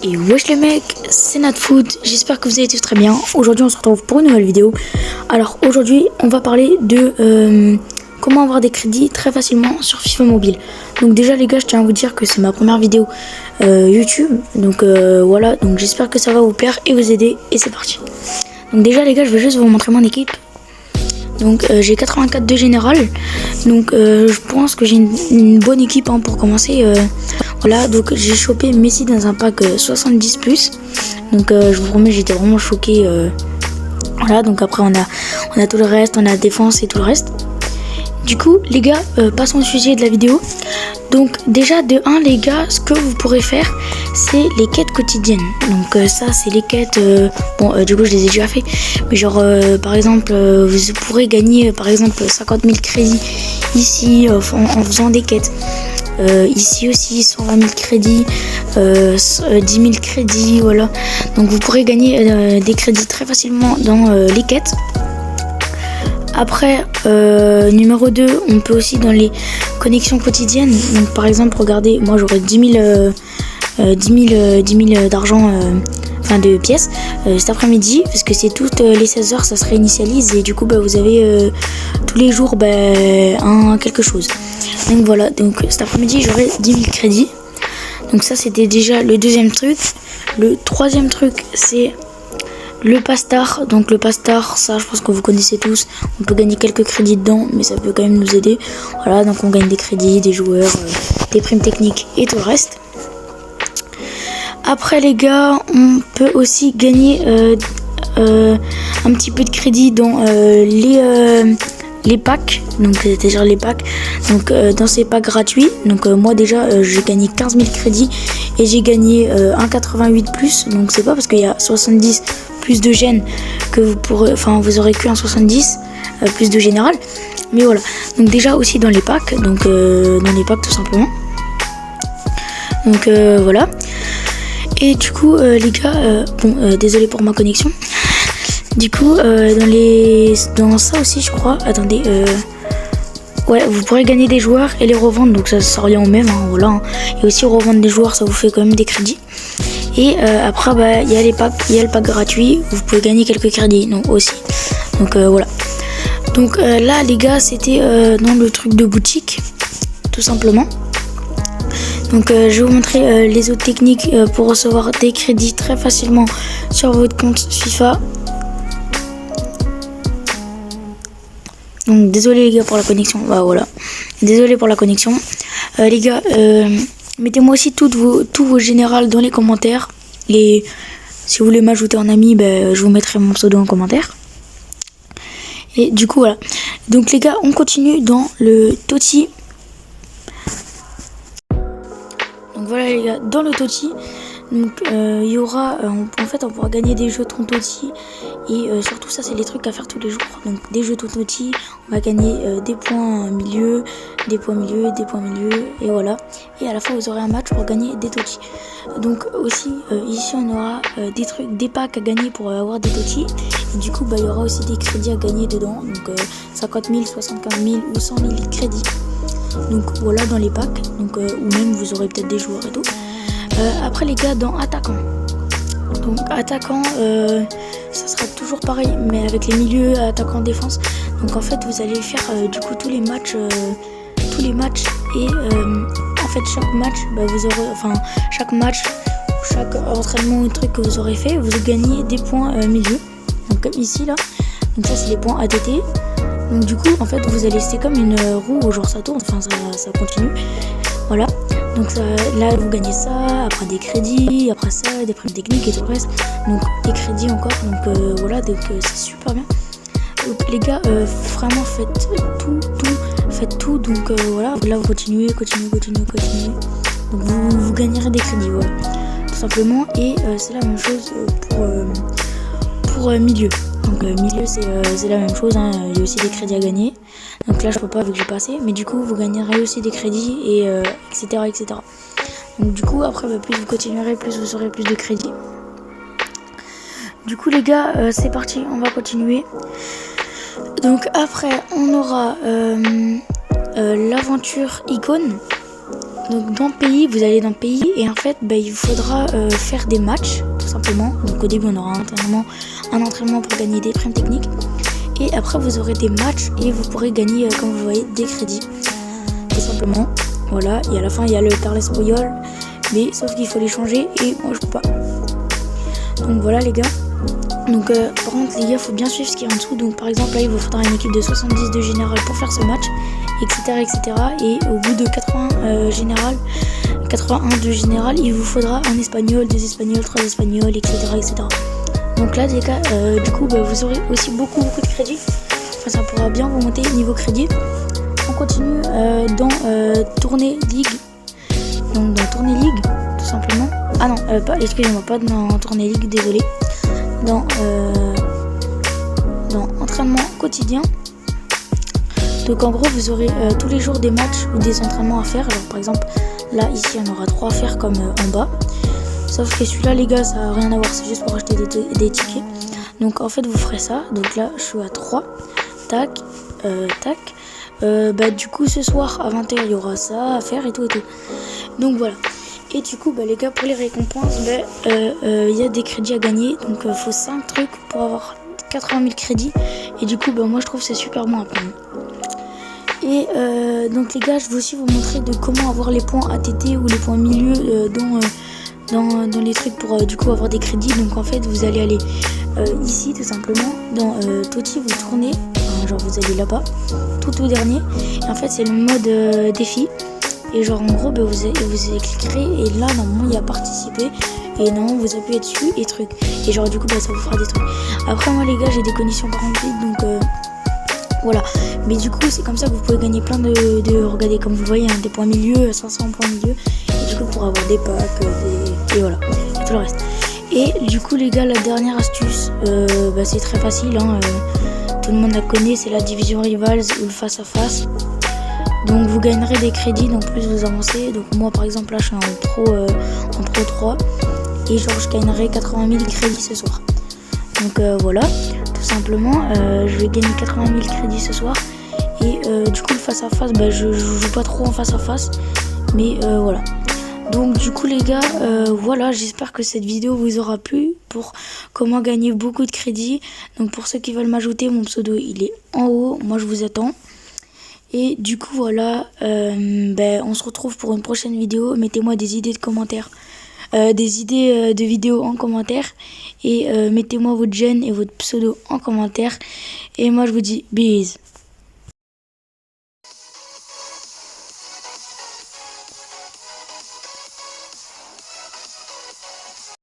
Et wesh les mecs, c'est NatFoot, j'espère que vous allez tous très bien. Aujourd'hui on se retrouve pour une nouvelle vidéo. Alors aujourd'hui on va parler de comment avoir des crédits très facilement sur FIFA Mobile. Donc déjà les gars, je tiens à vous dire que c'est ma première vidéo YouTube. Donc voilà, donc j'espère que ça va vous plaire et vous aider. Et c'est parti. Donc déjà les gars, je vais juste vous montrer mon équipe. Donc j'ai 84 de général. Donc je pense que j'ai une bonne équipe hein, pour commencer. Voilà, donc j'ai chopé Messi dans un pack 70+. Donc je vous promets, j'étais vraiment choqué. Voilà, donc après on a tout le reste, on a la défense et tout le reste. Du coup les gars, passons au sujet de la vidéo. Donc déjà de 1 les gars, ce que vous pourrez faire, c'est les quêtes quotidiennes. Donc ça c'est les quêtes, du coup je les ai déjà fait. Mais genre par exemple, vous pourrez gagner par exemple 50 000 crédits ici en faisant des quêtes. Ici aussi 120 000 crédits, 10 000 crédits, voilà. Donc vous pourrez gagner des crédits très facilement dans les quêtes. Après, numéro 2, on peut aussi dans les connexions quotidiennes. Donc par exemple, regardez, moi j'aurais 10 000 d'argent, enfin de pièces cet après-midi, parce que c'est toutes les 16 heures, ça se réinitialise et du coup vous avez tous les jours quelque chose. Donc voilà, donc cet après-midi j'aurai 10 000 crédits. Donc ça c'était déjà le deuxième truc. Le troisième truc c'est le Pastar. Donc le Pastar, ça je pense que vous connaissez tous. On peut gagner quelques crédits dedans, mais ça peut quand même nous aider. Voilà, donc on gagne des crédits, des joueurs, des primes techniques et tout le reste. Après les gars, on peut aussi gagner un petit peu de crédit dans les packs. Donc c'est-à-dire les packs. Donc dans ces packs gratuits. Donc moi déjà j'ai gagné 15 000 crédits et j'ai gagné 1,88+. Donc c'est pas parce qu'il y a 70 plus de gènes que vous aurez que un 70 plus de général. Mais voilà. Donc déjà aussi dans les packs. Donc dans les packs tout simplement. Donc voilà. Et du coup les gars, désolé pour ma connexion. Du coup dans ça aussi je crois, attendez, ouais, vous pourrez gagner des joueurs et les revendre, donc ça revient au même hein, voilà. Et aussi revendre des joueurs, ça vous fait quand même des crédits. Et après il y a les packs, il y a le pack gratuit, vous pouvez gagner quelques crédits donc aussi. Donc voilà. Donc là les gars, c'était dans le truc de boutique tout simplement. Donc je vais vous montrer les autres techniques pour recevoir des crédits très facilement sur votre compte FIFA. Donc désolé les gars pour la connexion, voilà. Désolé pour la connexion. Les gars, mettez-moi aussi tous vos générales dans les commentaires. Et si vous voulez m'ajouter en ami, je vous mettrai mon pseudo en commentaire. Et du coup voilà. Donc les gars, on continue dans le Totti. Donc voilà les gars, dans le Totti, donc il y aura, en fait on pourra gagner des jetons Totti et surtout ça c'est les trucs à faire tous les jours. Donc des jetons Totti, on va gagner des points milieu, des points milieu, des points milieu et voilà. Et à la fin vous aurez un match pour gagner des Totti. Donc aussi ici on aura des packs à gagner pour avoir des Totti. Et du coup il y aura aussi des crédits à gagner dedans. Donc 50 000, 75 000 ou 100 000 crédits. Donc voilà dans les packs, donc ou même vous aurez peut-être des joueurs et tout. Après les gars, dans attaquant. Donc attaquant, ça sera toujours pareil, mais avec les milieux, attaquant, défense. Donc en fait vous allez faire du coup tous les matchs et en fait chaque match, vous aurez, chaque match, chaque entraînement ou truc que vous aurez fait, vous gagnez des points milieu. Donc comme ici là, donc ça c'est les points ATT. Donc du coup en fait vous allez laisser comme une roue, genre ça tourne, ça continue. Voilà. Donc là vous gagnez ça, après des crédits, après ça, des primes techniques et tout le reste. Donc des crédits encore, donc voilà, donc c'est super bien. Donc les gars, vraiment faites tout, donc voilà. Là vous continuez. Donc vous gagnerez des crédits, voilà. Tout simplement, et c'est la même chose pour milieu. Donc milieu c'est la même chose, hein. Il y a aussi des crédits à gagner. Donc là je peux pas vu que j'ai passé, mais du coup vous gagnerez aussi des crédits et etc. Donc du coup après plus vous continuerez, plus vous aurez plus de crédits. Du coup les gars, c'est parti, on va continuer. Donc après on aura l'aventure icône. Donc dans pays, vous allez dans pays et en fait il vous faudra faire des matchs tout simplement. Donc au début on aura un entraînement pour gagner des primes techniques et après vous aurez des matchs et vous pourrez gagner comme vous voyez des crédits tout simplement. Voilà, et à la fin il y a le Carles Puyol, mais sauf qu'il faut les changer et moi je peux pas. Donc voilà les gars. Donc par contre les gars, faut bien suivre ce qu'il y a en dessous. Donc par exemple là il vous faudra une équipe de 70 de général pour faire ce match, etc. Et au bout de 81 de général, il vous faudra un espagnol, 2 espagnols, 3 espagnols, etc. Donc là les gars, du coup vous aurez aussi beaucoup de crédits. Enfin ça pourra bien vous monter niveau crédit. On continue dans tournée ligue. Donc dans tournée ligue tout simplement. Ah non, excusez-moi, pas dans tournée ligue, désolé. Dans entraînement quotidien. Donc en gros vous aurez tous les jours des matchs ou des entraînements à faire. Alors par exemple là ici on aura 3 à faire comme en bas. Sauf que celui-là les gars ça n'a rien à voir, c'est juste pour acheter des tickets. Donc en fait vous ferez ça. Donc là je suis à 3. Tac. Du coup ce soir à 20h il y aura ça à faire et tout. Donc voilà. Et du coup les gars, pour les récompenses il y a des crédits à gagner. Donc faut 5 trucs pour avoir 80 000 crédits. Et du coup moi je trouve que c'est super bon à prendre. Et donc les gars, je vais aussi vous montrer de comment avoir les points ATT ou les points milieu dans les trucs pour du coup avoir des crédits. Donc en fait vous allez aller ici tout simplement dans Toti, vous tournez, genre vous allez là-bas tout au dernier et en fait c'est le mode défi et genre en gros vous cliquerez et là normalement il y a participer et non vous appuyez dessus et trucs et genre du coup ça vous fera des trucs. Après moi les gars j'ai des conditions par remplies donc voilà, mais du coup c'est comme ça que vous pouvez gagner plein regardez comme vous voyez des points milieu, 500 points milieu et du coup pour avoir des packs et voilà et tout le reste. Et du coup les gars, la dernière astuce c'est très facile tout le monde la connaît, c'est la division rivals ou le face à face. Donc vous gagnerez des crédits donc plus vous avancez. Donc moi par exemple là je suis en pro 3 et genre je gagnerai 80 000 crédits ce soir. Donc voilà, tout simplement je vais gagner 80 000 crédits ce soir. Et du coup le face à face je joue pas trop en face à face, mais voilà. Donc du coup les gars, voilà, j'espère que cette vidéo vous aura plu pour comment gagner beaucoup de crédits. Donc pour ceux qui veulent m'ajouter, mon pseudo il est en haut, moi je vous attends. Et du coup voilà, on se retrouve pour une prochaine vidéo. Mettez-moi des idées de commentaires, des idées de vidéos en commentaire. Et mettez-moi votre gène et votre pseudo en commentaire. Et moi je vous dis bis.